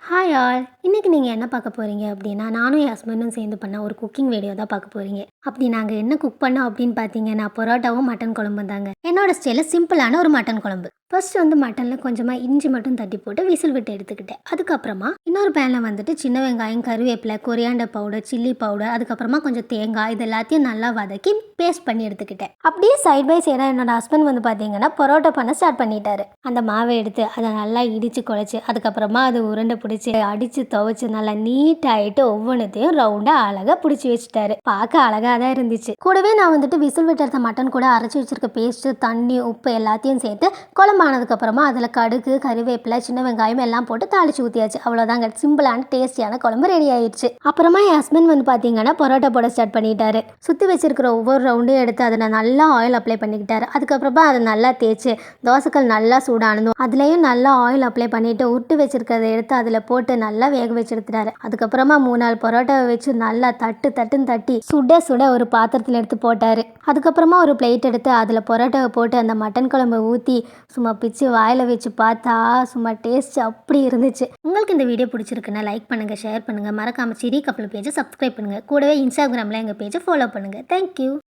Hi all, இன்னைக்கு நீங்கள் என்ன பார்க்க போகிறீங்க அப்படின்னா, நானும் என் ஹஸ்பண்டும் சேர்ந்து பண்ண ஒரு குக்கிங் வீடியோ தான் பார்க்க போகிறீங்க. அப்படி நாங்கள் என்ன குக் பண்ணோம் அப்படின்னு பார்த்தீங்கன்னா, பரோட்டாவும் மட்டன் குழம்பும் தாங்க. என்னோட ஸ்டைலில் சிம்பிளான ஒரு மட்டன் குழம்பு. ஃபர்ஸ்ட் மட்டனில் கொஞ்சமாக இஞ்சி மட்டும் தட்டி போட்டு விசில் விட்டு எடுத்துக்கிட்டேன். அதுக்கப்புறமா இன்னொரு பேனில் சின்ன வெங்காயம், கருவேப்பிலை, கொரியாண்டர் பவுடர், சில்லி பவுடர், அதுக்கப்புறமா கொஞ்சம் தேங்காய், இது எல்லாத்தையும் நல்லா வதக்கி பேஸ்ட் பண்ணி எடுத்துக்கிட்டேன். அப்படியே சைட் பை சைடாக என்னோட ஹஸ்பண்ட் பார்த்தீங்கன்னா பரோட்டா பண்ண ஸ்டார்ட் பண்ணிட்டாரு. அந்த மாவை எடுத்து அதை நல்லா இடித்து குழச்சி அதுக்கப்புறமா அது உருண்டை பிடிச்சி அடித்து துவைச்சு நல்லா நீட் ஆகிட்டு ஒவ்வொன்றத்தையும் ரவுண்டாக அழகாக பிடிச்சி வச்சுட்டாரு. பார்க்க அழகாக தான் இருந்துச்சு. கூடவே நான் விசில் விட்டு எடுத்த மட்டன் கூட அரைச்சி வச்சிருக்க பேஸ்ட்டு, தண்ணி, உப்பு எல்லாத்தையும் சேர்த்து குழம்பானதுக்கப்புறமா அதில் கடுகு, கருவேப்பிலை, சின்ன வெங்காயம் எல்லாம் போட்டு தாளிச்சு ஊற்றியாச்சு. அவ்வளோதாங்க, சிம்பிளான டேஸ்டியான குழம்பு ரெடி ஆயிடுச்சு. அப்புறமா என் ஹஸ்பண்ட் பார்த்தீங்கன்னா பரோட்டா போட ஸ்டார்ட் பண்ணிட்டாரு. சுற்றி வச்சிருக்கிற ஒவ்வொரு ரவுண்டையும் எடுத்து அதை நல்லா ஆயில் அப்ளை பண்ணிக்கிட்டாரு. அதுக்கப்புறமா அதை நல்லா தேய்ச்சி தோசைக்கல் நல்லா சூடானதும் அதுலேயும் நல்லா ஆயில் அப்ளை பண்ணிட்டு விட்டு வச்சிருக்கிறத எடுத்து அதில் போட்டு நல்லா வேக வச்சு எடுத்துட்டாரு. அதுக்கப்புறமா 3-4 பரோட்டாவை வச்சு நல்லா தட்டுன்னு தட்டி சுட சுட ஒரு பாத்திரத்தில் எடுத்து போட்டாரு. அதுக்கப்புறமா ஒரு பிளேட் எடுத்து அதில் பரோட்டாவை போட்டு அந்த மட்டன் குழம்பை ஊற்றி சும்மா பிச்சு வாயில் வச்சு பார்த்தா சும்மா டேஸ்ட் அப்படி இருந்துச்சு. உங்களுக்கு இந்த வீடியோ பிடிச்சிருக்குன்னா லைக் பண்ணுங்கள், ஷேர் பண்ணுங்கள், மறக்காமல் சிரி கப்பல் பேஜை சப்ஸ்கிரைப் பண்ணுங்கள். கூடவே இன்ஸ்டாகிராமில் எங்கள் பேஜை ஃபாலோ பண்ணுங்கள். தேங்க்யூ.